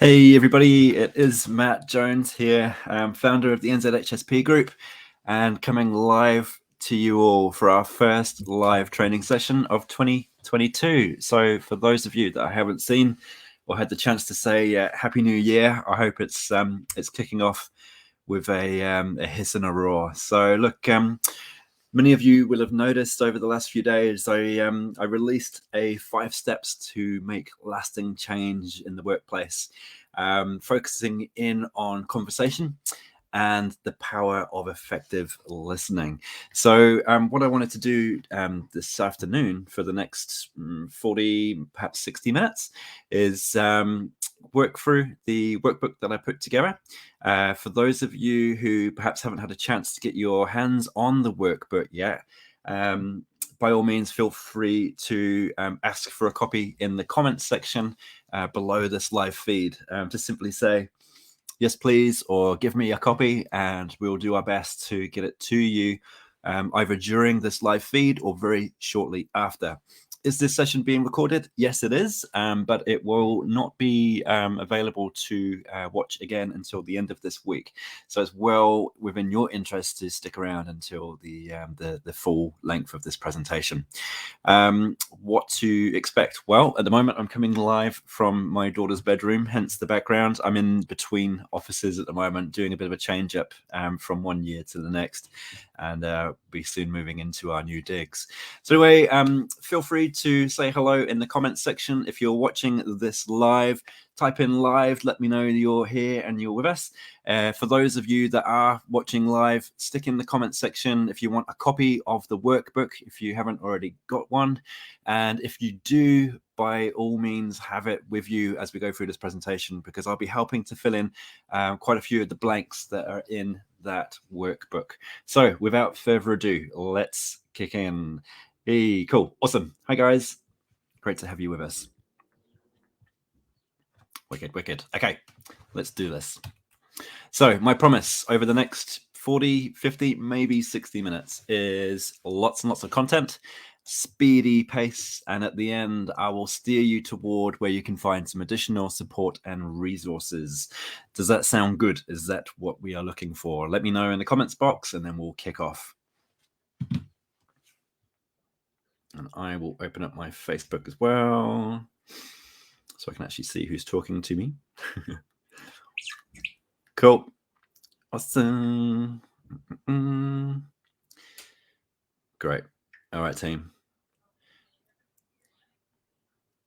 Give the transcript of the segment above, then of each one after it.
Hey everybody, it is Matt Jones here, founder of the NZHSP Group, and coming live to you all for our first live training session of 2022. So for those of you that I haven't seen or had the chance to say Happy New Year, I hope it's kicking off with a hiss and a roar. So look, many of you will have noticed over the last few days, I released a 5 steps to make lasting change in the workplace, focusing in on conversation and the power of effective listening. So what I wanted to do this afternoon for the next 40, perhaps 60 minutes is work through the workbook that I put together. For those of you who perhaps haven't had a chance to get your hands on the workbook yet, by all means, feel free to ask for a copy in the comments section below this live feed. Just simply say, yes, please, or give me a copy, and we'll do our best to get it to you either during this live feed or very shortly after. Is this session being recorded? Yes, it is, but it will not be available to watch again until the end of this week. So it's well within your interest to stick around until the full length of this presentation. What to expect? Well, at the moment, I'm coming live from my daughter's bedroom, hence the background. I'm in between offices at the moment, doing a bit of a change up from one year to the next, and be soon moving into our new digs. So anyway, feel free to say hello in the comments section. If you're watching this live, type in live, let me know you're here and you're with us. For those of you that are watching live, stick in the comments section if you want a copy of the workbook, if you haven't already got one. And if you do, by all means, have it with you as we go through this presentation, because I'll be helping to fill in quite a few of the blanks that are in that workbook. So without further ado, let's kick in. Hey, cool, awesome. Hi guys, great to have you with us. Wicked. Okay, let's do this. So my promise over the next 40, 50, maybe 60 minutes is lots and lots of content, speedy pace, and at the end I will steer you toward where you can find some additional support and resources. Does that sound good? Is that what we are looking for? Let me know in the comments box and then we'll kick off. And I will open up my Facebook as well, so I can actually see who's talking to me. Cool. Awesome. Great. All right, team.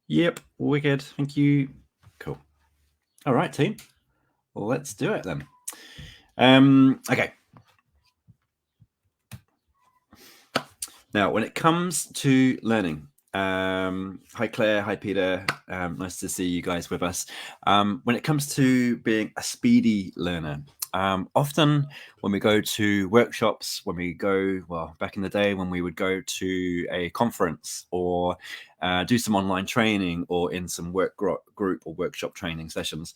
Yep, wicked. Thank you. Cool. All right, team. Let's do it then. Okay. Now, when it comes to learning, hi Claire, hi Peter, nice to see you guys with us. When it comes to being a speedy learner, often when we go to workshops, when we go, well, back in the day when we would go to a conference or do some online training or in some work group or workshop training sessions,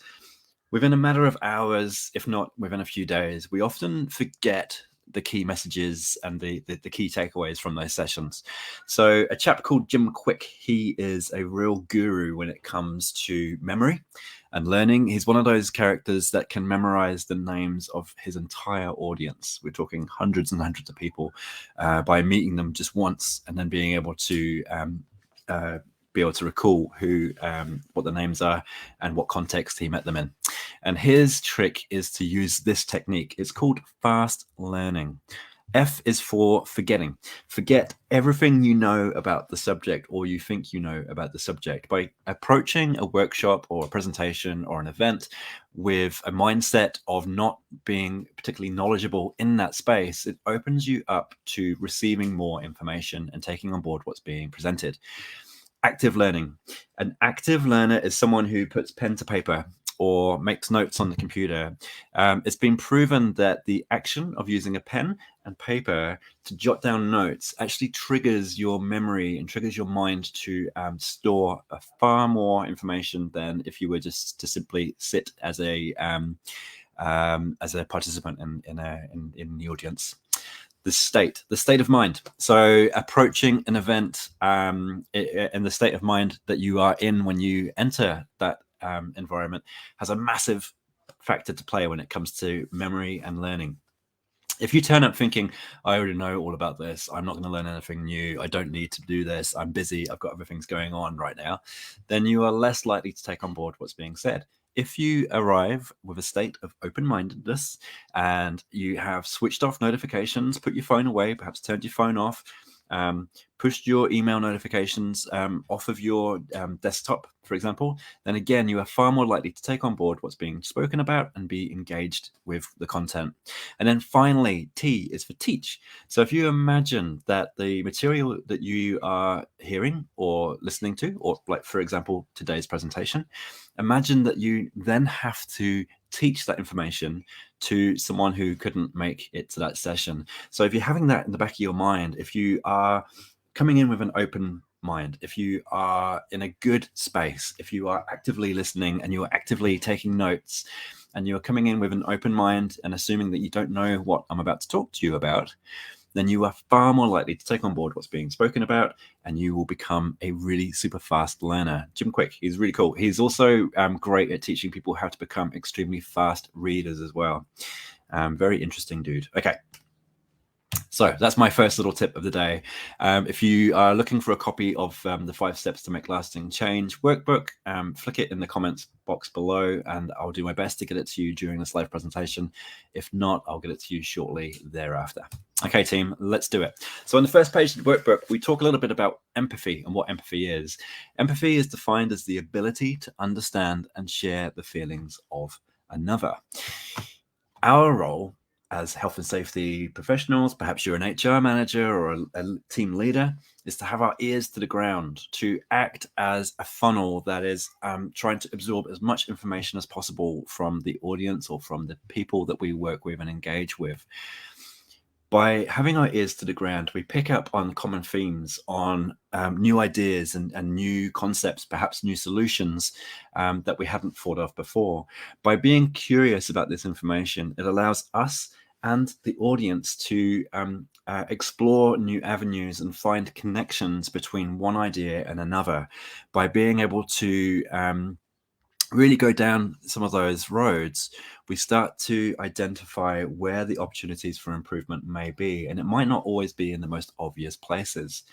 within a matter of hours, if not within a few days, we often forget the key messages and the key takeaways from those sessions. So a chap called Jim Quick, he is a real guru when it comes to memory and learning. He's one of those characters that can memorize the names of his entire audience. We're talking hundreds and hundreds of people by meeting them just once and then being able to recall who, what the names are and what context he met them in. And his trick is to use this technique. It's called fast learning. F is for forgetting. Forget everything you know about the subject or you think you know about the subject. By approaching a workshop or a presentation or an event with a mindset of not being particularly knowledgeable in that space, it opens you up to receiving more information and taking on board what's being presented. Active learning. An active learner is someone who puts pen to paper or makes notes on the computer. It's been proven that the action of using a pen and paper to jot down notes actually triggers your memory and triggers your mind to store far more information than if you were just to simply sit as a participant in the audience. The state of mind. So approaching an event in the state of mind that you are in when you enter that environment has a massive factor to play when it comes to memory and learning. If you turn up thinking, I already know all about this, I'm not going to learn anything new, I don't need to do this, I'm busy, I've got other things going on right now, then you are less likely to take on board what's being said. If you arrive with a state of open-mindedness and you have switched off notifications, put your phone away, perhaps turned your phone off, pushed your email notifications off of your desktop, for example, then again, you are far more likely to take on board what's being spoken about and be engaged with the content. And then finally, T is for teach. So if you imagine that the material that you are hearing or listening to, or like, for example, today's presentation, imagine that you then have to teach that information to someone who couldn't make it to that session. So if you're having that in the back of your mind, if you are coming in with an open mind, if you are in a good space, if you are actively listening and you're actively taking notes, and you're coming in with an open mind and assuming that you don't know what I'm about to talk to you about, then you are far more likely to take on board what's being spoken about, and you will become a really super fast learner. Jim Quick, he's really cool. He's also great at teaching people how to become extremely fast readers as well. Very interesting dude. Okay. So that's my first little tip of the day. If you are looking for a copy of the 5 Steps to Make Lasting Change workbook, flick it in the comments box below, and I'll do my best to get it to you during this live presentation. If not, I'll get it to you shortly thereafter. Okay, team, let's do it. So on the first page of the workbook, we talk a little bit about empathy and what empathy is. Empathy is defined as the ability to understand and share the feelings of another. Our role as health and safety professionals, perhaps you're an HR manager or a team leader, is to have our ears to the ground, to act as a funnel that is trying to absorb as much information as possible from the audience or from the people that we work with and engage with. By having our ears to the ground, we pick up on common themes, on new ideas and new concepts, perhaps new solutions that we hadn't thought of before. By being curious about this information, it allows us and the audience to explore new avenues and find connections between one idea and another. By being able to really go down some of those roads, we start to identify where the opportunities for improvement may be, and it might not always be in the most obvious places.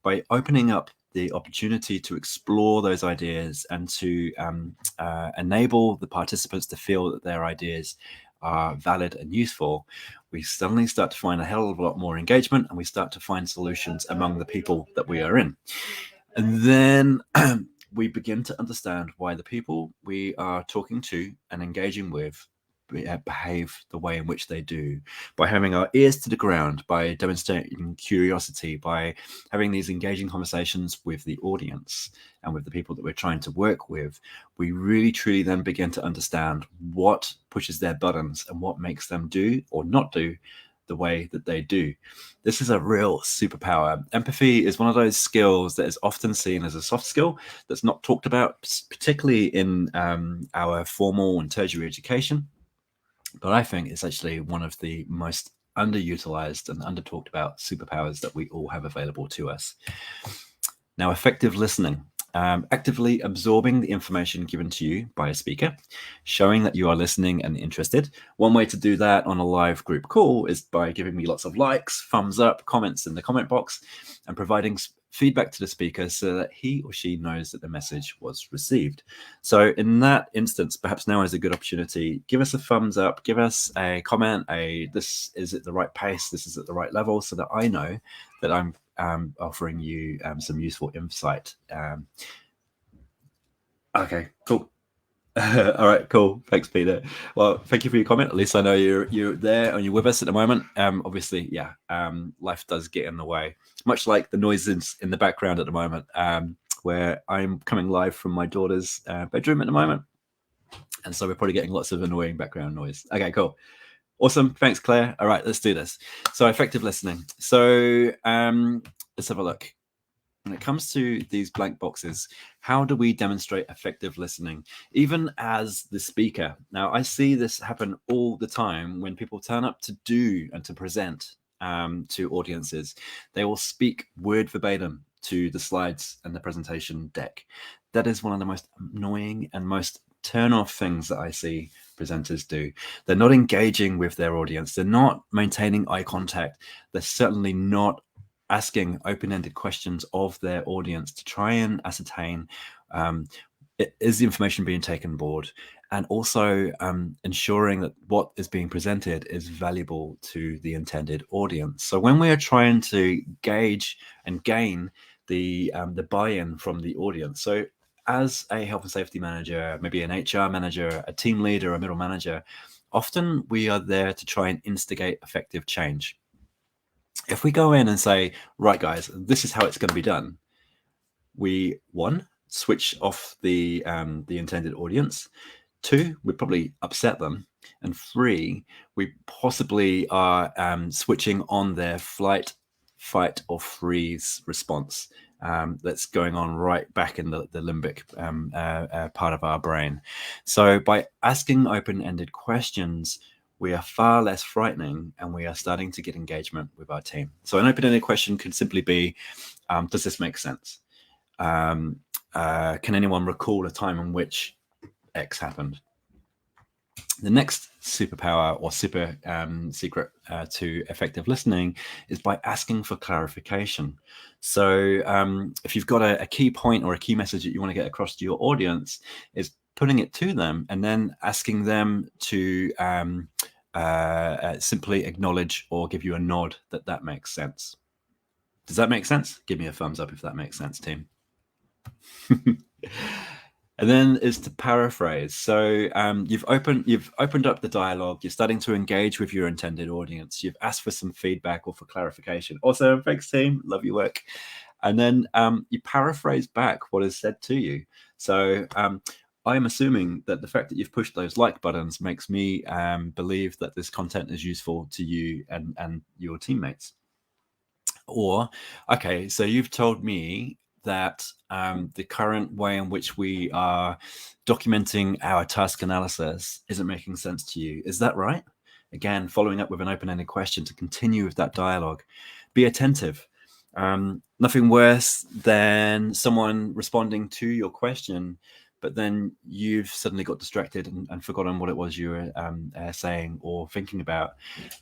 By opening up the opportunity to explore those ideas and to enable the participants to feel that their ideas are valid and useful, we suddenly start to find a hell of a lot more engagement, and we start to find solutions among the people that we are in. And then we begin to understand why the people we are talking to and engaging with behave the way in which they do. By having our ears to the ground, by demonstrating curiosity, by having these engaging conversations with the audience and with the people that we're trying to work with, we really truly then begin to understand what pushes their buttons and what makes them do or not do the way that they do. This is a real superpower. Empathy is one of those skills that is often seen as a soft skill that's not talked about, particularly in our formal and tertiary education. But I think it's actually one of the most underutilized and under-talked about superpowers that we all have available to us. Now, effective listening. Actively absorbing the information given to you by a speaker, showing that you are listening and interested. One way to do that on a live group call is by giving me lots of likes, thumbs up, comments in the comment box, and providing feedback to the speaker so that he or she knows that the message was received. So in that instance, perhaps now is a good opportunity. Give us a thumbs up, give us a comment, this is at the right pace, this is at the right level, so that I know that I'm offering you some useful insight. Okay, cool. All right, cool. Thanks, Peter. Well, thank you for your comment. At least I know you're there and you're with us at the moment. Obviously, yeah, life does get in the way, much like the noises in the background at the moment, where I'm coming live from my daughter's bedroom at the moment. And so we're probably getting lots of annoying background noise. Okay, cool. Awesome. Thanks, Claire. All right, let's do this. So effective listening. So let's have a look. When it comes to these blank boxes, how do we demonstrate effective listening, even as the speaker? Now, I see this happen all the time when people turn up to do and to present to audiences. They will speak word verbatim to the slides and the presentation deck. that is one of the most annoying and most turn off things that I see presenters do. They're not engaging with their audience. They're not maintaining eye contact. They're certainly not asking open-ended questions of their audience to try and ascertain is the information being taken on board, and also ensuring that what is being presented is valuable to the intended audience. So when we are trying to gauge and gain the buy-in from the audience, so as a health and safety manager, maybe an HR manager, a team leader, a middle manager, often we are there to try and instigate effective change. If we go in and say, right, guys, this is how it's going to be done, we, one, switch off the intended audience. Two, we probably upset them. And three, we possibly are switching on their flight, fight, or freeze response that's going on right back in the limbic part of our brain. So by asking open-ended questions, we are far less frightening, and we are starting to get engagement with our team. So an open-ended question could simply be, does this make sense? Can anyone recall a time in which X happened? The next superpower or super secret to effective listening is by asking for clarification. So if you've got a key point or a key message that you want to get across to your audience, is putting it to them and then asking them to simply acknowledge or give you a nod that makes sense. Does that make sense? Give me a thumbs up if that makes sense, team. And then is to paraphrase. So you've opened up the dialogue. You're starting to engage with your intended audience. You've asked for some feedback or for clarification. Also, thanks, team. Love your work. And then you paraphrase back what is said to you. So I'm assuming that the fact that you've pushed those like buttons makes me believe that this content is useful to you and your teammates. Or, okay, so you've told me that the current way in which we are documenting our task analysis isn't making sense to you. Is that right? Again, following up with an open-ended question to continue with that dialogue. Be attentive. Nothing worse than someone responding to your question, but then you've suddenly got distracted and forgotten what it was you were saying or thinking about.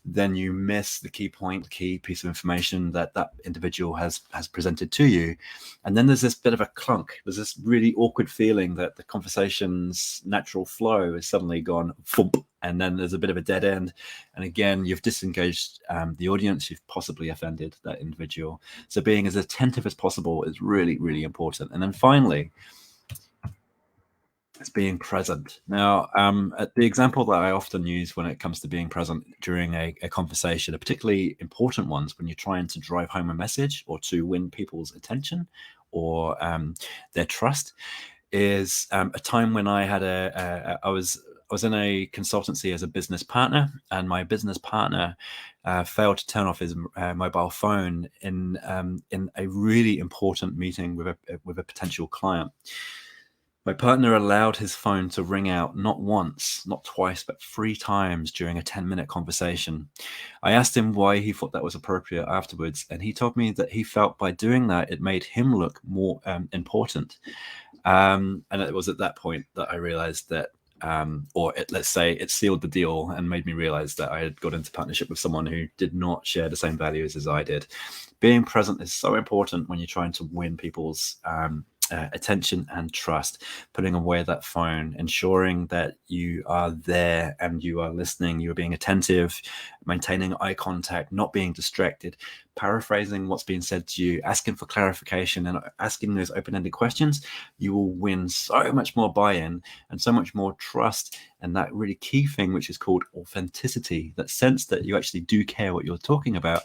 Then you miss the key point, the key piece of information that individual has presented to you. And then there's this bit of a clunk. There's this really awkward feeling that the conversation's natural flow is suddenly gone, thump, and then there's a bit of a dead end. And again, you've disengaged the audience. You've possibly offended that individual. So being as attentive as possible is really, really important. And then finally, it's being present. Now, the example that I often use when it comes to being present during a conversation, particularly important ones when you're trying to drive home a message or to win people's attention or their trust, is a time when I had I was in a consultancy as a business partner, and my business partner failed to turn off his mobile phone in a really important meeting with a potential client. My partner allowed his phone to ring out not once, not twice, but 3 times during a 10-minute conversation. I asked him why he thought that was appropriate afterwards, and he told me that he felt by doing that, it made him look more important. And it was at that point that I realized that, let's say it sealed the deal and made me realize that I had got into partnership with someone who did not share the same values as I did. Being present is so important when you're trying to win people's attention and trust. Putting away that phone, ensuring that you are there and you are listening, you're being attentive, maintaining eye contact, not being distracted, paraphrasing what's being said to you, asking for clarification and asking those open-ended questions, you will win so much more buy-in and so much more trust. And that really key thing, which is called authenticity, that sense that you actually do care what you're talking about,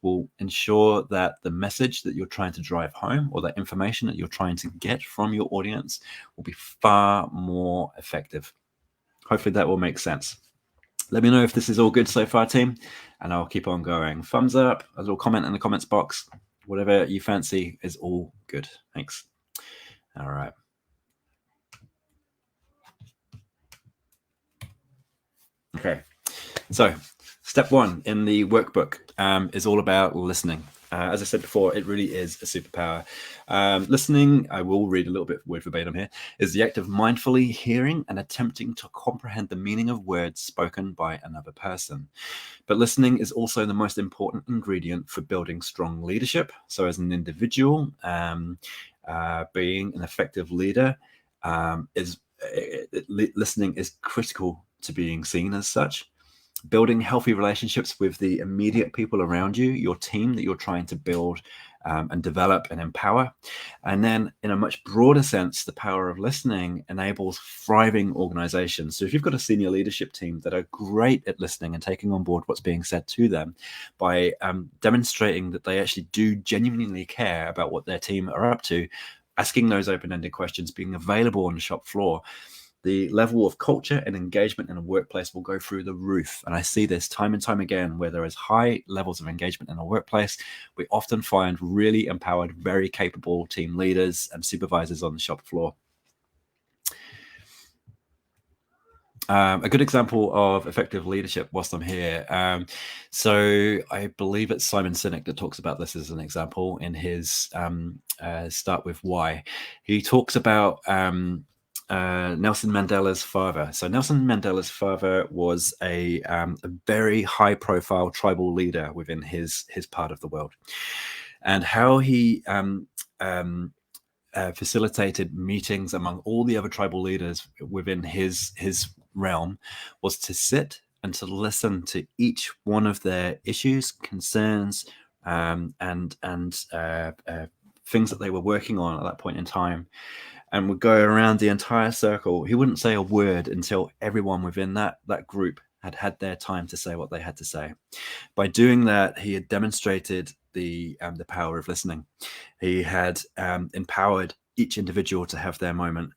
will ensure that the message that you're trying to drive home or that information that you're trying to get from your audience will be far more effective. Hopefully that will make sense. Let me know if this is all good so far, team, and I'll keep on going. Thumbs up, a little comment in the comments box, whatever you fancy is all good. Thanks. All right. Okay, so step 1 in the workbook is all about listening. As I said before, it really is a superpower. Listening, I will read a little bit word verbatim here, is the act of mindfully hearing and attempting to comprehend the meaning of words spoken by another person. But listening is also the most important ingredient for building strong leadership. So, as an individual, being an effective leader listening is critical to being seen as such. Building healthy relationships with the immediate people around you, your team that you're trying to build and develop and empower. And then, in a much broader sense, the power of listening enables thriving organizations. So, if you've got a senior leadership team that are great at listening and taking on board what's being said to them by demonstrating that they actually do genuinely care about what their team are up to, asking those open-ended questions, being available on the shop floor, the level of culture and engagement in a workplace will go through the roof. And I see this time and time again, where there is high levels of engagement in a workplace. We often find really empowered, very capable team leaders and supervisors on the shop floor. A good example of effective leadership whilst I'm here. So I believe it's Simon Sinek that talks about this as an example in his Start With Why. He talks about Nelson Mandela's father. So Nelson Mandela's father was a very high-profile tribal leader within his part of the world, and how he facilitated meetings among all the other tribal leaders within his realm was to sit and to listen to each one of their issues, concerns, and things that they were working on at that point in time, and would go around the entire circle. He wouldn't say a word until everyone within that group had their time to say what they had to say. By doing that, he had demonstrated the power of listening. He had empowered each individual to have their moment.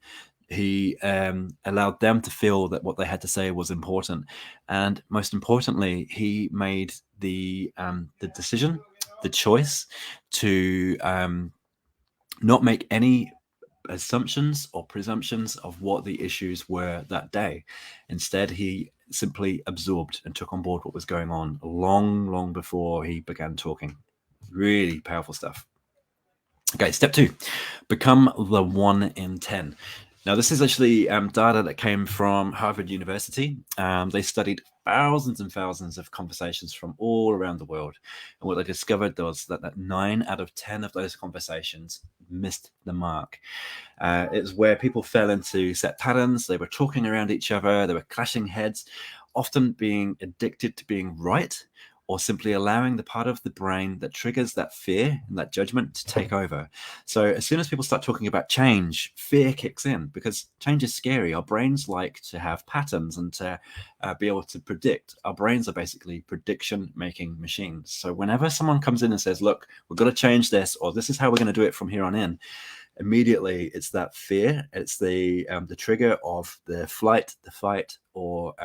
He allowed them to feel that what they had to say was important, and most importantly, he made the decision, the choice to not make any assumptions or presumptions of what the issues were that day. Instead, he simply absorbed and took on board what was going on long before he began talking. Really powerful stuff. Okay, step 2, become the 1 in 10. Now, this is actually data that came from Harvard University. They studied thousands and thousands of conversations from all around the world. And what they discovered was that 9 out of 10 of those conversations missed the mark. It's where people fell into set patterns. They were talking around each other. They were clashing heads, often being addicted to being right, or simply allowing the part of the brain that triggers that fear and that judgment to take over. So as soon as people start talking about change, fear kicks in, because change is scary. Our brains like to have patterns and to be able to predict. Our brains are basically prediction-making machines. So whenever someone comes in and says, look, we've got to change this, or this is how we're going to do it from here on in, immediately it's that fear. It's the trigger of the flight, the fight, or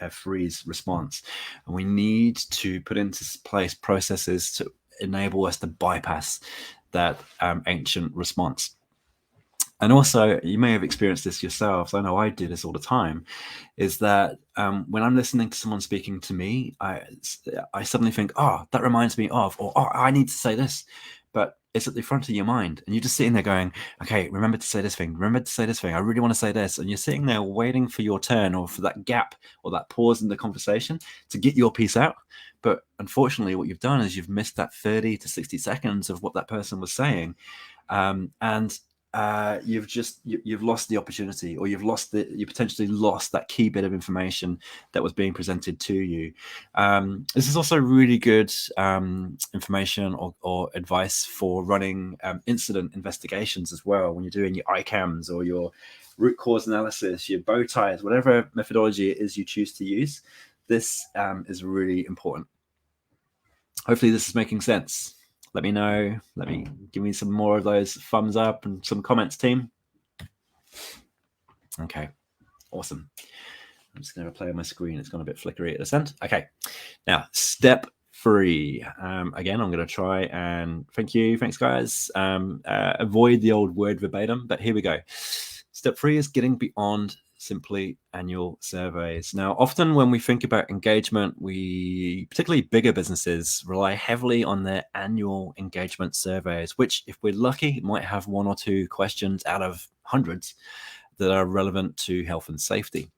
freeze response. And we need to put into place processes to enable us to bypass that ancient response. And also, you may have experienced this yourselves. I know I do this all the time. Is that when I'm listening to someone speaking to me, I suddenly think, oh, that reminds me of, or oh, I need to say this. But it's at the front of your mind, and you're just sitting there going, okay, remember to say this thing, remember to say this thing, I really want to say this. And you're sitting there waiting for your turn, or for that gap or that pause in the conversation to get your piece out. But unfortunately, what you've done is you've missed that 30 to 60 seconds of what that person was saying. And you've lost the opportunity, or you potentially lost that key bit of information that was being presented to you. This is also really good information or advice for running incident investigations as well, when you're doing your ICAMs or your root cause analysis, your bow ties, whatever methodology it is you choose to use. This is really important. Hopefully this is making sense. Let me know. Give me some more of those thumbs up and some comments, team. Okay, awesome. I'm just going to play on my screen. It's gone a bit flickery at this end. Okay, now step 3. Again, I'm going to try and thanks guys. Avoid the old word verbatim, but here we go. Step 3 is getting beyond simply annual surveys. Now, often when we think about engagement, particularly bigger businesses, rely heavily on their annual engagement surveys, which, if we're lucky, might have one or two questions out of hundreds that are relevant to health and safety.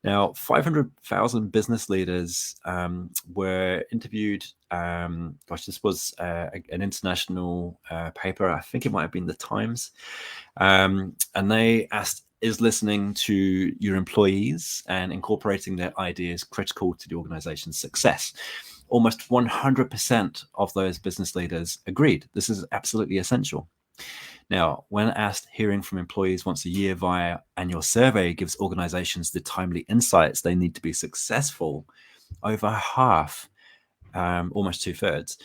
Now, 500,000 business leaders were interviewed. This was an international paper. I think it might have been the Times. And they asked, is listening to your employees and incorporating their ideas critical to the organization's success? Almost 100% of those business leaders agreed. This is absolutely essential. Now, when asked, hearing from employees once a year via annual survey gives organizations the timely insights they need to be successful. Over half, almost 2/3,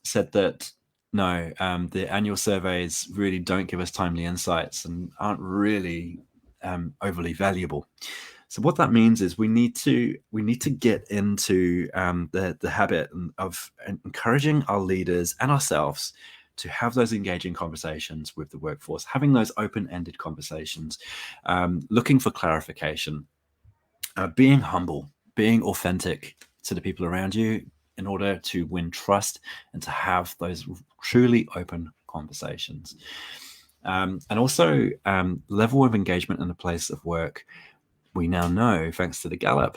said that no, the annual surveys really don't give us timely insights and aren't really overly valuable. So what that means is we need to get into the habit of encouraging our leaders and ourselves to have those engaging conversations with the workforce, having those open-ended conversations, looking for clarification, being humble, being authentic to the people around you in order to win trust and to have those truly open conversations. And also level of engagement in a place of work. We now know, thanks to the Gallup,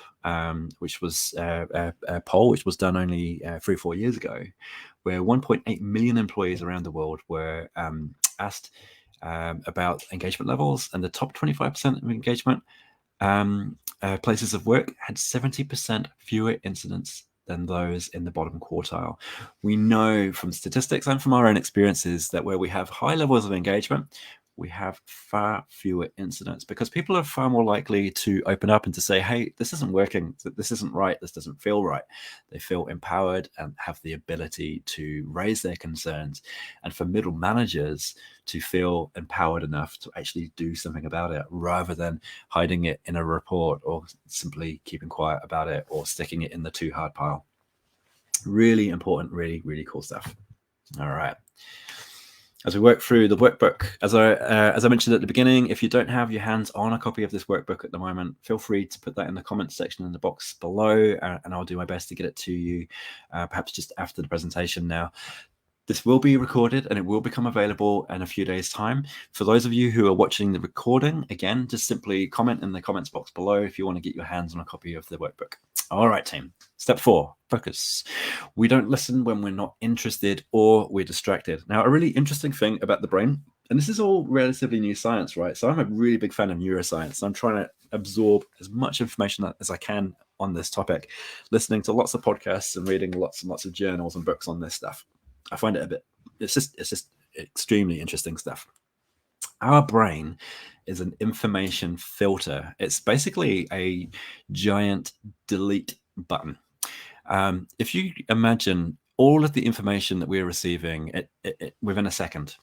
which was a poll which was done only 3 or 4 years ago, where 1.8 million employees around the world were asked about engagement levels, and the top 25% of engagement places of work had 70% fewer incidents than those in the bottom quartile. We know from statistics and from our own experiences that where we have high levels of engagement, we have far fewer incidents, because people are far more likely to open up and to say, hey, this isn't working, this isn't right, this doesn't feel right. They feel empowered and have the ability to raise their concerns, and for middle managers to feel empowered enough to actually do something about it, rather than hiding it in a report or simply keeping quiet about it or sticking it in the too hard pile. Really important, really, really cool stuff. All right. As we work through the workbook, as I mentioned at the beginning, if you don't have your hands on a copy of this workbook at the moment, feel free to put that in the comments section in the box below, and I'll do my best to get it to you, perhaps just after the presentation now. This will be recorded and it will become available in a few days' time. For those of you who are watching the recording, again, just simply comment in the comments box below if you want to get your hands on a copy of the workbook. All right, team. Step 4, focus. We don't listen when we're not interested or we're distracted. Now, a really interesting thing about the brain, and this is all relatively new science, right? So I'm a really big fan of neuroscience. I'm trying to absorb as much information as I can on this topic, listening to lots of podcasts and reading lots and lots of journals and books on this stuff. I find it it's just extremely interesting stuff. Our brain is an information filter. It's basically a giant delete button. If you imagine all of the information that we're receiving within a second,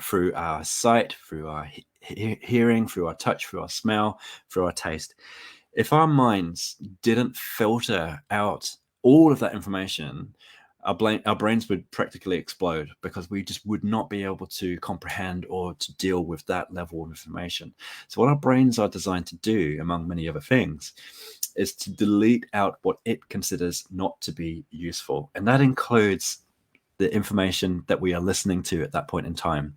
through our sight, through our hearing, through our touch, through our smell, through our taste, if our minds didn't filter out all of that information, our brains would practically explode, because we just would not be able to comprehend or to deal with that level of information. So what our brains are designed to do, among many other things, is to delete out what it considers not to be useful. And that includes the information that we are listening to at that point in time.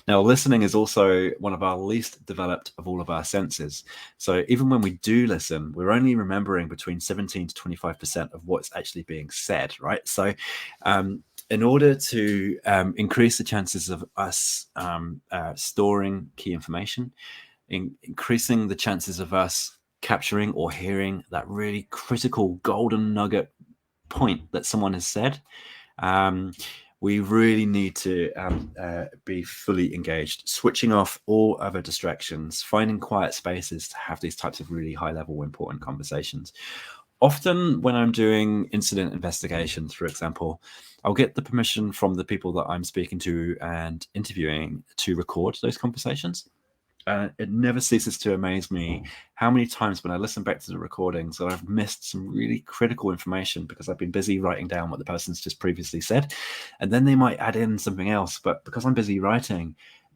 Now, listening is also one of our least developed of all of our senses. So even when we do listen, we're only remembering between 17 to 25% of what's actually being said, right? So in order to increase the chances of us storing key information, increasing the chances of us capturing or hearing that really critical golden nugget point that someone has said, we really need to be fully engaged, switching off all other distractions, finding quiet spaces to have these types of really high-level, important conversations. Often when I'm doing incident investigations, for example, I'll get the permission from the people that I'm speaking to and interviewing to record those conversations. It never ceases to amaze me how many times when I listen back to the recordings that I've missed some really critical information because I've been busy writing down what the person's just previously said. And then they might add in something else, but because I'm busy writing,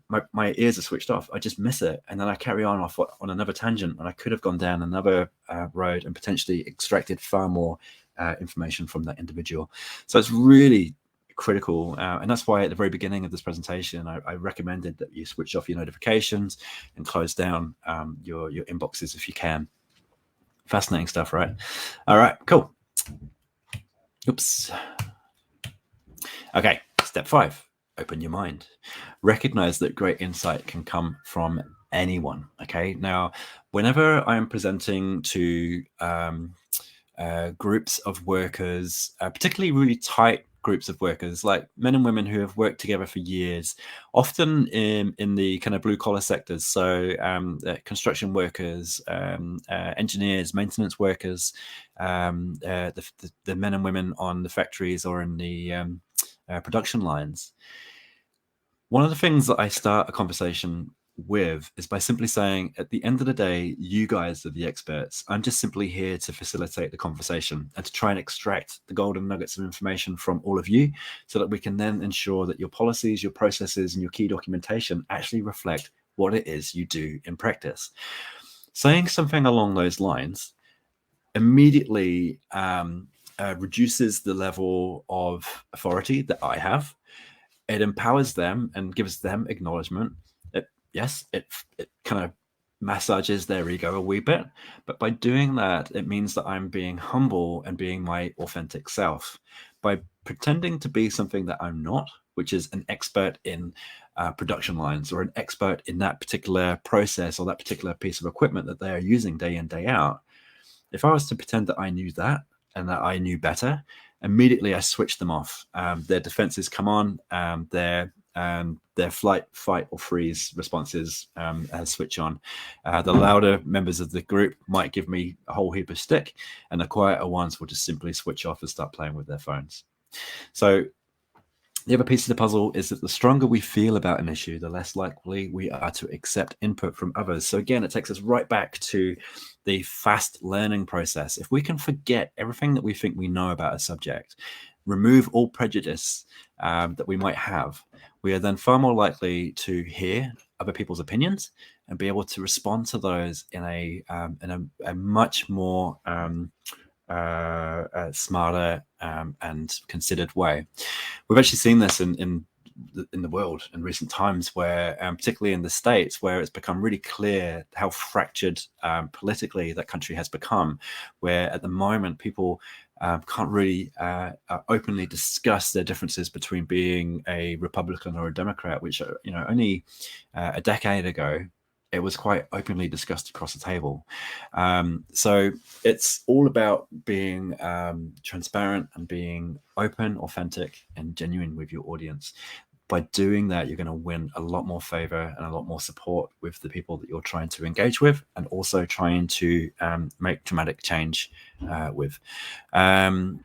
my ears are switched off. I just miss it, and then I carry on off on another tangent, and I could have gone down another road and potentially extracted far more information from that individual. So it's really critical, and that's why at the very beginning of this presentation I recommended that you switch off your notifications and close down your inboxes if you can. Fascinating stuff, right? All right, cool. Oops. Okay, step 5, open your mind. Recognize that great insight can come from anyone. Okay, now whenever I am presenting to groups of workers, particularly really tight groups of workers, like men and women who have worked together for years, often in the kind of blue collar sectors. So construction workers, engineers, maintenance workers, the men and women on the factories or in the production lines. One of the things that I start a conversation with is by simply saying, at the end of the day, you guys are the experts. I'm just simply here to facilitate the conversation and to try and extract the golden nuggets of information from all of you so that we can then ensure that your policies, your processes, and your key documentation actually reflect what it is you do in practice. Saying something along those lines immediately reduces the level of authority that I have. It empowers them and gives them acknowledgement. It kind of massages their ego a wee bit, but by doing that, it means that I'm being humble and being my authentic self. By pretending to be something that I'm not, which is an expert in production lines or an expert in that particular process or that particular piece of equipment that they are using day in, day out, if I was to pretend that I knew that and that I knew better, immediately I switch them off. Their defenses come on, their flight, fight, or freeze responses switch on. The louder members of the group might give me a whole heap of stick, and the quieter ones will just simply switch off and start playing with their phones. So the other piece of the puzzle is that the stronger we feel about an issue, the less likely we are to accept input from others. So again, it takes us right back to the fast learning process. If we can forget everything that we think we know about a subject, remove all prejudice that we might have, we are then far more likely to hear other people's opinions and be able to respond to those in a much more smarter and considered way. We've actually seen this in the world in recent times, where particularly in the States, where it's become really clear how fractured politically that country has become, where at the moment people can't really openly discuss their differences between being a Republican or a Democrat, which only a decade ago it was quite openly discussed across the table. So it's all about being transparent and being open, authentic, and genuine with your audience. By doing that, you're going to win a lot more favor and a lot more support with the people that you're trying to engage with, and also trying to make dramatic change with. I'm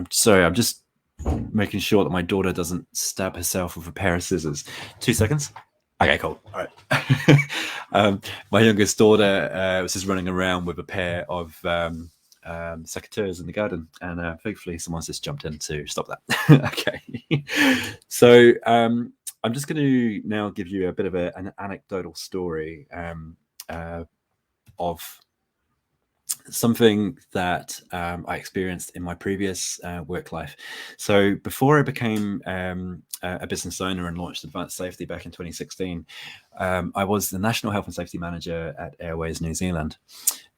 sorry, I'm just making sure that my daughter doesn't stab herself with a pair of scissors. 2 seconds. Okay, cool. All right. My youngest daughter was just running around with a pair of secateurs in the garden, and thankfully someone's just jumped in to stop that. Okay. So I'm just going to now give you a bit of an anecdotal story of something that I experienced in my previous work life. So before I became a business owner and launched Advanced Safety back in 2016, I was the National Health and Safety Manager at Airways New Zealand.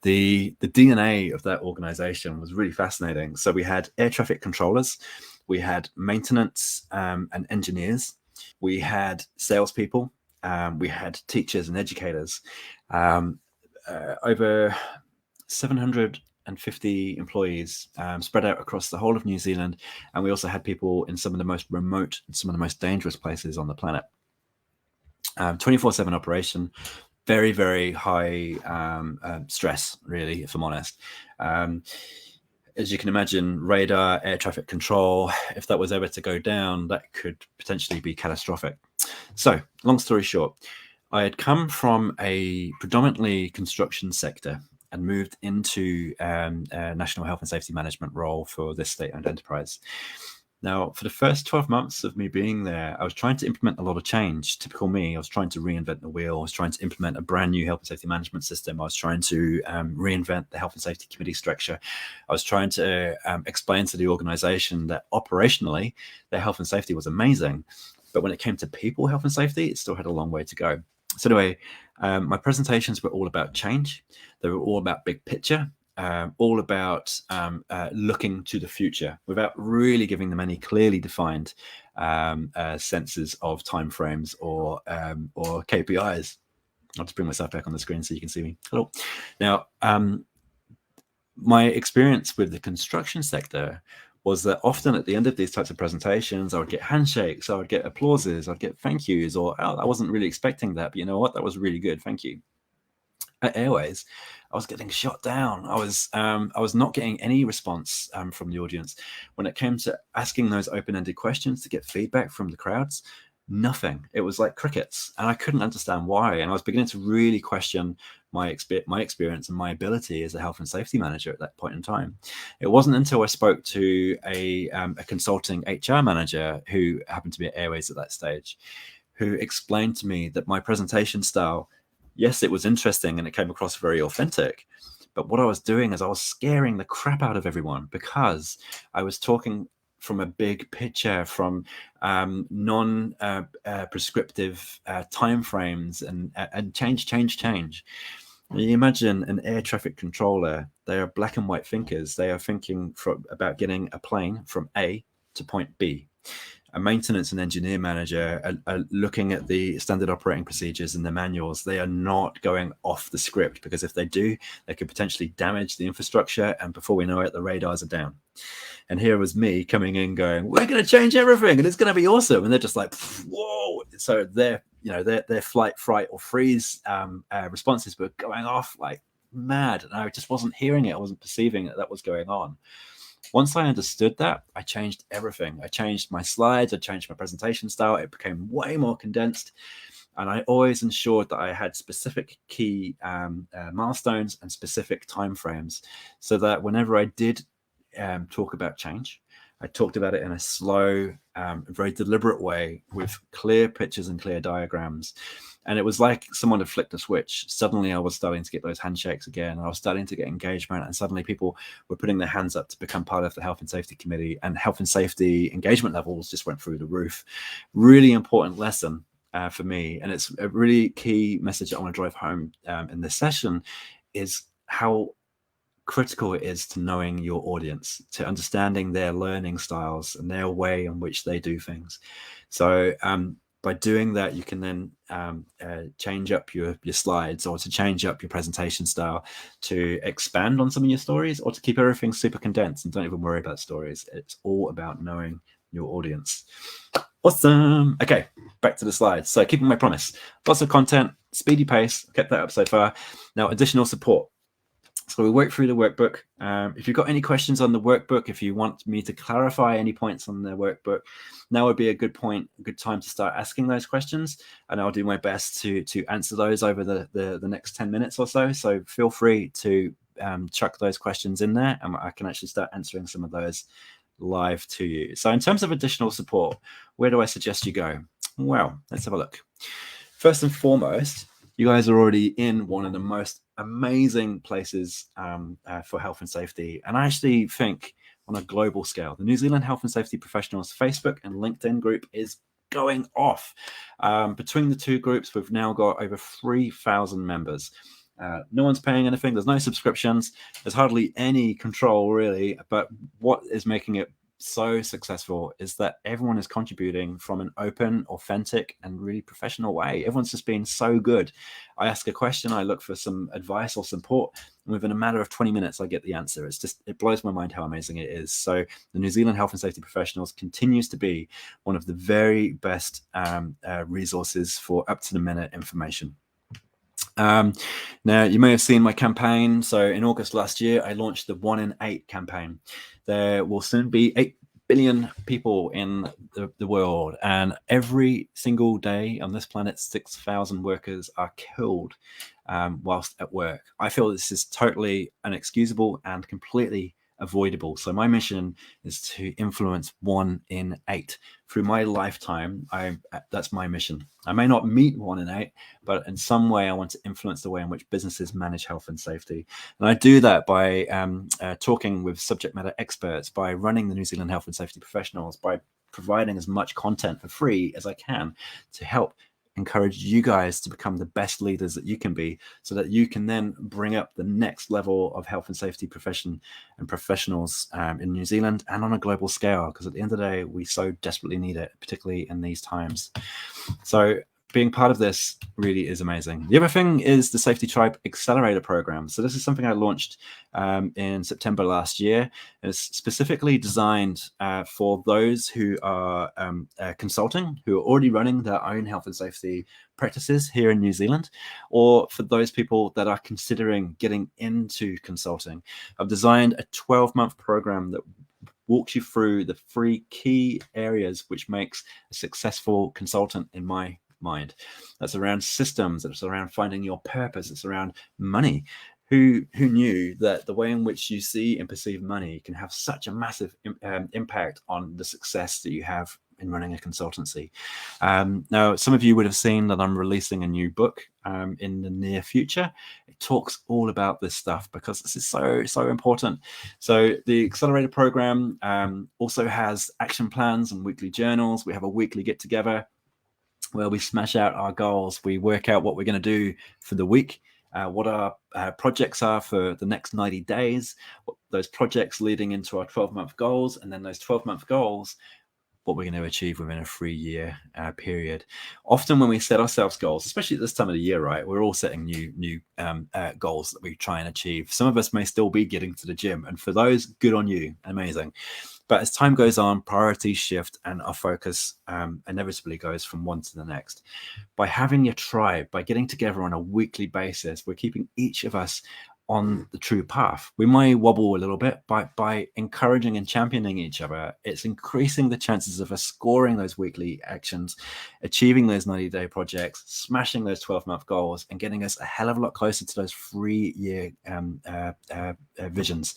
The DNA of that organization was really fascinating. So we had air traffic controllers, we had maintenance and engineers, we had salespeople, we had teachers and educators. Over 750 employees spread out across the whole of New Zealand, and we also had people in some of the most remote and some of the most dangerous places on the planet. 24/7 operation, very, very high stress, really, if I'm honest. As you can imagine, radar, air traffic control, if that was ever to go down, that could potentially be catastrophic. So, long story short, I had come from a predominantly construction sector and moved into a national health and safety management role for this state-owned enterprise. Now, for the first 12 months of me being there, I was trying to implement a lot of change. Typical me, I was trying to reinvent the wheel. I was trying to implement a brand new health and safety management system. I was trying to reinvent the health and safety committee structure. I was trying to explain to the organization that operationally, their health and safety was amazing. But when it came to people health and safety, it still had a long way to go. So anyway, my presentations were all about change. They were all about big picture. All about looking to the future without really giving them any clearly defined senses of timeframes or KPIs. I'll just bring myself back on the screen so you can see me. Hello. Now, my experience with the construction sector was that often at the end of these types of presentations, I would get handshakes, I would get applauses, I'd get thank yous, or oh, I wasn't really expecting that, but you know what? That was really good. Thank you. At Airways, I was getting shot down. I was not getting any response from the audience. When it came to asking those open-ended questions to get feedback from the crowds, nothing. It was like crickets, and I couldn't understand why. And I was beginning to really question my experience and my ability as a health and safety manager at that point in time. It wasn't until I spoke to a consulting HR manager who happened to be at Airways at that stage, who explained to me that my presentation style, yes, it was interesting and it came across very authentic. But what I was doing is I was scaring the crap out of everyone because I was talking from a big picture, from non-prescriptive timeframes and change. You imagine an air traffic controller. They are black and white thinkers. They are thinking about getting a plane from A to point B. A maintenance and engineer manager are looking at the standard operating procedures and the manuals. They are not going off the script, because if they do, they could potentially damage the infrastructure, and before we know it, the radars are down. And here was me coming in going, we're going to change everything and it's going to be awesome. And they're just like, whoa. So their flight, fright, or freeze responses were going off like mad. And I just wasn't hearing it. I wasn't perceiving that was going on. Once I understood that, I changed everything. I changed my slides, I changed my presentation style. It became way more condensed. And I always ensured that I had specific key milestones and specific timeframes, so that whenever I did talk about change, I talked about it in a slow, very deliberate way with clear pictures and clear diagrams. And it was like someone had flicked a switch. Suddenly I was starting to get those handshakes again. I was starting to get engagement, and suddenly people were putting their hands up to become part of the health and safety committee, and health and safety engagement levels just went through the roof. Really important lesson for me. And it's a really key message that I want to drive home in this session, is how critical it is to knowing your audience, to understanding their learning styles and their way in which they do things. So by doing that, you can then change up your slides, or to change up your presentation style, to expand on some of your stories, or to keep everything super condensed and don't even worry about stories. It's all about knowing your audience. Awesome. Okay, back to the slides. So keeping my promise, lots of content, speedy pace, kept that up so far. Now, additional support. So we work through the workbook. If you've got any questions on the workbook, if you want me to clarify any points on the workbook, now would be a good time to start asking those questions, and I'll do my best to answer those over the next 10 minutes or so. So feel free to chuck those questions in there, and I can actually start answering some of those live to you. So in terms of additional support, where do I suggest you go? Well, let's have a look. First and foremost, you guys are already in one of the most amazing places for health and safety. And I actually think on a global scale, the New Zealand Health and Safety Professionals Facebook and LinkedIn group is going off. Between the two groups, we've now got over 3,000 members. No one's paying anything. There's no subscriptions. There's hardly any control, really. But what is making it so successful is that everyone is contributing from an open, authentic, and really professional way. Everyone's just been so good. I ask a question, I look for some advice or support, and within a matter of 20 minutes, I get the answer. It blows my mind how amazing it is. So the New Zealand Health and Safety Professionals continues to be one of the very best resources for up-to-the-minute information. Now, you may have seen my campaign. So in August last year, I launched the 1 in 8 campaign. There will soon be 8 billion people in the world, and every single day on this planet, 6,000 workers are killed whilst at work. I feel this is totally inexcusable and completely avoidable. So my mission is to influence 1 in 8 through my lifetime. That's my mission. I may not meet 1 in 8, but in some way I want to influence the way in which businesses manage health and safety. And I do that by talking with subject matter experts, by running the New Zealand Health and Safety Professionals, by providing as much content for free as I can to help encourage you guys to become the best leaders that you can be, so that you can then bring up the next level of health and safety profession and professionals in New Zealand and on a global scale, because at the end of the day, we so desperately need it, particularly in these times. So being part of this really is amazing. The other thing is the Safety Tribe Accelerator Program. So this is something I launched in September last year. It's specifically designed for those who are consulting, who are already running their own health and safety practices here in New Zealand, or for those people that are considering getting into consulting. I've designed a 12-month program that walks you through the 3 key areas which makes a successful consultant in my mind. That's around systems, it's around finding your purpose, it's around money. Who knew that the way in which you see and perceive money can have such a massive impact on the success that you have in running a consultancy? Now, some of you would have seen that I'm releasing a new book in the near future. It talks all about this stuff because this is so important. So the Accelerator program also has action plans and weekly journals. We have a weekly get together where we smash out our goals. We work out what we're going to do for the week, what our projects are for the next 90 days, what those projects leading into our 12-month goals, and then those 12-month goals, what we're going to achieve within a 3-year period. Often when we set ourselves goals, especially at this time of the year, right, we're all setting new goals that we try and achieve. Some of us may still be getting to the gym, and for those, good on you, amazing. But as time goes on, priorities shift and our focus inevitably goes from one to the next. By having a tribe, by getting together on a weekly basis, we're keeping each of us on the true path. We may wobble a little bit, but by encouraging and championing each other, it's increasing the chances of us scoring those weekly actions, achieving those 90-day projects, smashing those 12-month goals, and getting us a hell of a lot closer to those 3-year visions.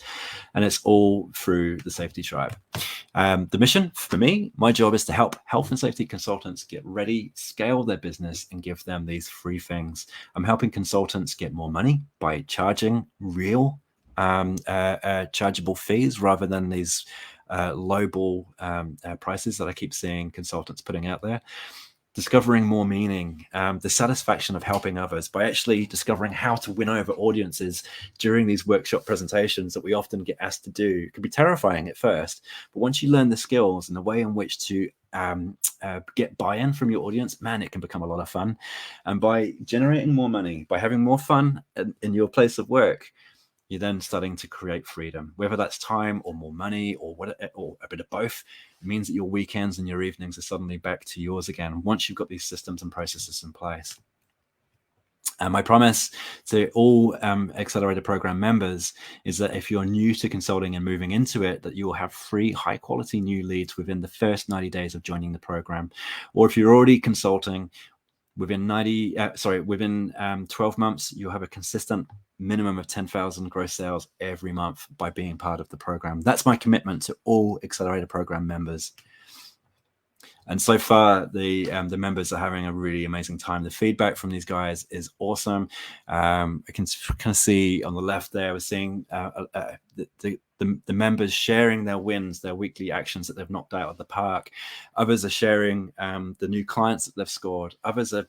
And it's all through the Safety Tribe. The mission for me, my job is to help health and safety consultants get ready, scale their business, and give them these 3 things. I'm helping consultants get more money by charging real chargeable fees rather than these lowball prices that I keep seeing consultants putting out there. Discovering more meaning, the satisfaction of helping others by actually discovering how to win over audiences during these workshop presentations that we often get asked to do. It can be terrifying at first, but once you learn the skills and the way in which to get buy-in from your audience, man, it can become a lot of fun. And by generating more money, by having more fun in your place of work, you're then starting to create freedom, whether that's time or more money or a bit of both. It means that your weekends and your evenings are suddenly back to yours again once you've got these systems and processes in place. And my promise to all Accelerator Program members is that if you're new to consulting and moving into it, that you will have 3 high-quality new leads within the first 90 days of joining the program. Or if you're already consulting, within 12 months, you'll have a consistent minimum of 10,000 gross sales every month by being part of the program. That's my commitment to all Accelerator Program members. And so far, the members are having a really amazing time. The feedback from these guys is awesome. I can kind of see on the left there, we're seeing the members sharing their wins, their weekly actions that they've knocked out of the park. Others are sharing the new clients that they've scored. Others are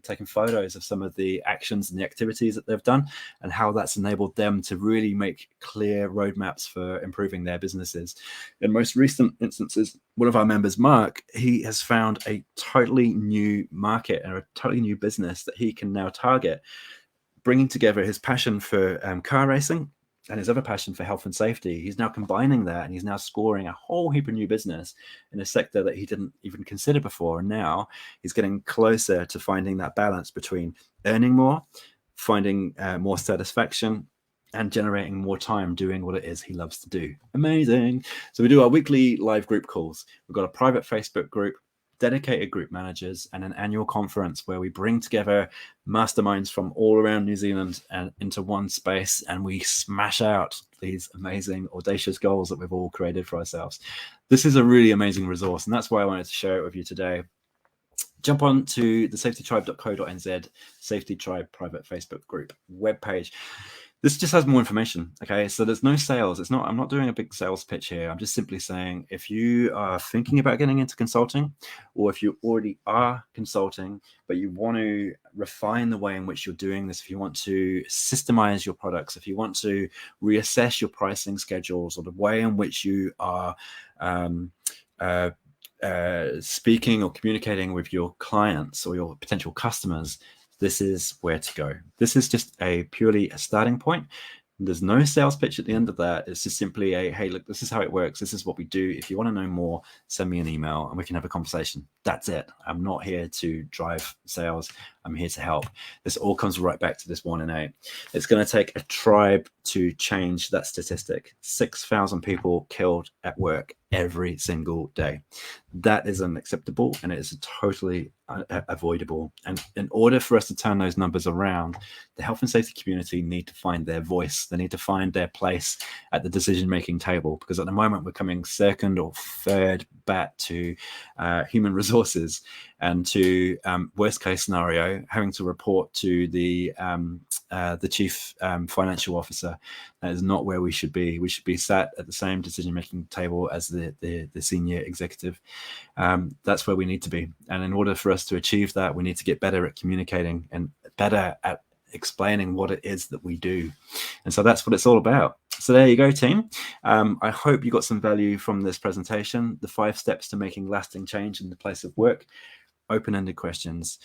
taking photos of some of the actions and the activities that they've done and how that's enabled them to really make clear roadmaps for improving their businesses. In most recent instances, one of our members, Mark, he has found a totally new market and a totally new business that he can now target, bringing together his passion for car racing and his other passion for health and safety. He's now combining that, and he's now scoring a whole heap of new business in a sector that he didn't even consider before. And now he's getting closer to finding that balance between earning more, finding more satisfaction, and generating more time doing what it is he loves to do. Amazing. So we do our weekly live group calls. We've got a private Facebook group dedicated group managers and an annual conference where we bring together masterminds from all around New Zealand and into one space, and we smash out these amazing, audacious goals that we've all created for ourselves. This is a really amazing resource, and that's why I wanted to share it with you today. Jump on to the safetytribe.co.nz Safety Tribe private Facebook group webpage. This just has more information. Okay, so there's no sales. I'm not doing a big sales pitch here. I'm just simply saying, if you are thinking about getting into consulting, or if you already are consulting, but you want to refine the way in which you're doing this, if you want to systemize your products, if you want to reassess your pricing schedules, or the way in which you are speaking or communicating with your clients or your potential customers, this is where to go. This is just purely a starting point. There's no sales pitch at the end of that. It's just simply hey, look, this is how it works. This is what we do. If you want to know more, send me an email and we can have a conversation. That's it. I'm not here to drive sales. I'm here to help. This all comes right back to this 1 in 8. It's going to take a tribe to change that statistic. 6,000 people killed at work every single day. That is unacceptable, and it is totally avoidable. And in order for us to turn those numbers around, the health and safety community need to find their voice. They need to find their place at the decision-making table, because at the moment we're coming second or third bat to human resources, and to worst case scenario, having to report to the chief financial officer. That is not where we should be. We should be sat at the same decision-making table as the senior executive. That's where we need to be. And in order for us to achieve that, we need to get better at communicating and better at explaining what it is that we do. And so that's what it's all about. So there you go, team. I hope you got some value from this presentation. The 5 steps to making lasting change in the place of work. Open-ended questions,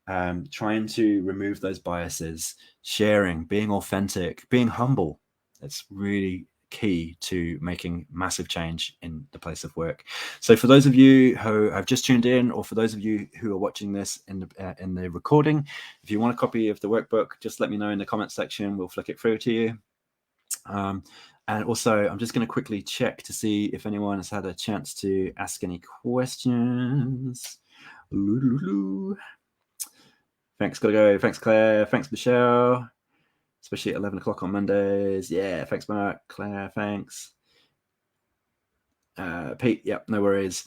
trying to remove those biases, sharing, being authentic, being humble. That's really key to making massive change in the place of work. So for those of you who have just tuned in, or for those of you who are watching this in the recording, if you want a copy of the workbook, just let me know in the comments section. We'll flick it through to you. And also, I'm just going to quickly check to see if anyone has had a chance to ask any questions. Thanks, gotta go. Thanks, Claire. Thanks, Michelle. Especially at 11 o'clock on Mondays. Yeah, thanks, Mark. Claire, thanks. Pete, yep, no worries.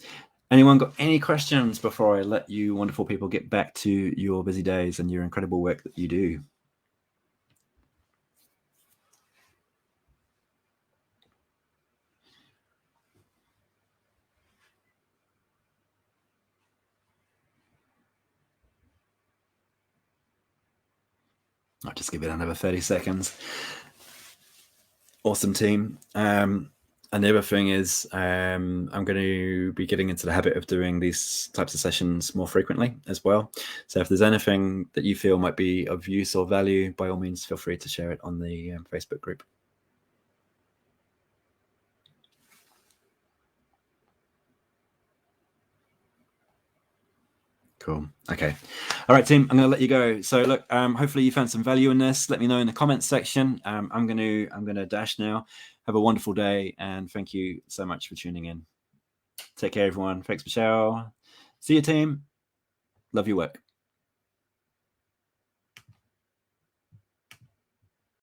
Anyone got any questions before I let you wonderful people get back to your busy days and your incredible work that you do? I'll just give it another 30 seconds. Awesome, team. And the other thing is, I'm going to be getting into the habit of doing these types of sessions more frequently as well. So if there's anything that you feel might be of use or value, by all means, feel free to share it on the Facebook group. Cool. Okay. All right, team, I'm going to let you go. So look, hopefully you found some value in this. Let me know in the comments section. I'm going to dash now. Have a wonderful day, and thank you so much for tuning in. Take care, everyone. Thanks, Michelle. See you, team. Love your work.